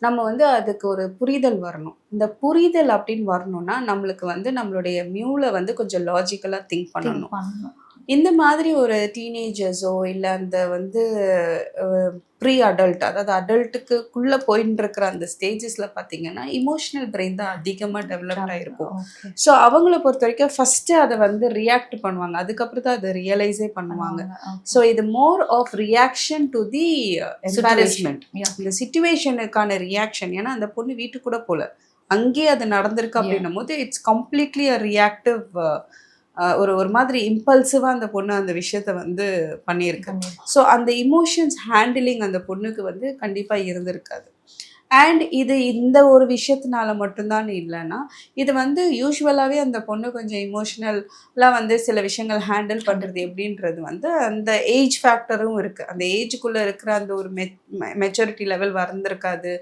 நம்ம வந்து அதுக்கு ஒரு புரிதல் வரணும். இந்த புரிதல் அப்படின்னு வரணும்னா, நம்மளுக்கு வந்து நம்மளுடைய மியூல வந்து கொஞ்சம் லாஜிக்கலா திங்க் திங்க் பண்ணணும். பண்ணணும். இந்த மாதிரி ஒரு டீனேஜர்ஸோ இல்ல அந்த வந்து அ ப்ரீ அடல்ட் அதாவது அடல்ட்டுக்குள்ள போயின்ட்டுருக்கிற அந்த ஸ்டேஜஸ்ல பார்த்தீங்கன்னா, எமோஷனல் பிரெயின் தான் அதிகமா டெவலப்ட் ட்ரபிள். ஆயிருக்கும். ஓகே. ஸோ அவங்கள பொறுத்தவரைக்கும் ஃபர்ஸ்ட்டு அத வந்து ரியாக்ட் பண்ணுவாங்க. அதுக்கப்புறம் தான் அத ரியலைஸே பண்ணுவாங்க. பண்ணுவாங்க. ஓகே. ஸோ இது more of reaction to the situation. Embarrassment. Yeah! இந்த சிச்சுவேஷனுக்கான ரியாக்ஷன். ஏன்னா அந்த பொண்ணு வீட்டுக்கு கூட போல. அங்கேயே அது நடந்திருக்கு யாஹ்! அப்படின்னும்போது, இட்ஸ் கம்ப்ளீட்லி அ ரியாக்டிவ் ஒரு ஒரு மாதிரி இம்பல்சிவா அந்த பொண்ணு அந்த விஷயத்த வந்து பண்ணியிருக்கு. பண்ணிருக்கோம். ஸோ அந்த எமோஷன்ஸ் ஹேண்டிலிங் அந்த பொண்ணுக்கு வந்து கண்டிப்பா இருந்திருக்காது. அண்ட் இது இந்த ஒரு விஷயத்தினால மட்டும் தான் இல்லன்னா, இது வந்து யூசுவலாவே அந்த பொண்ணு கொஞ்சம் எமோஷனலா வந்து சில விஷயங்கள் ஹேண்டில் பண்றது கண்டிப்பா. எப்படின்றது வந்து அந்த ஏஜ் ஃபேக்டரும் இருக்கு. அந்த ஏஜுக்குள்ள இருக்கிற அந்த ஒரு மெச்சூரிட்டி லெவல் வந்திருக்காது.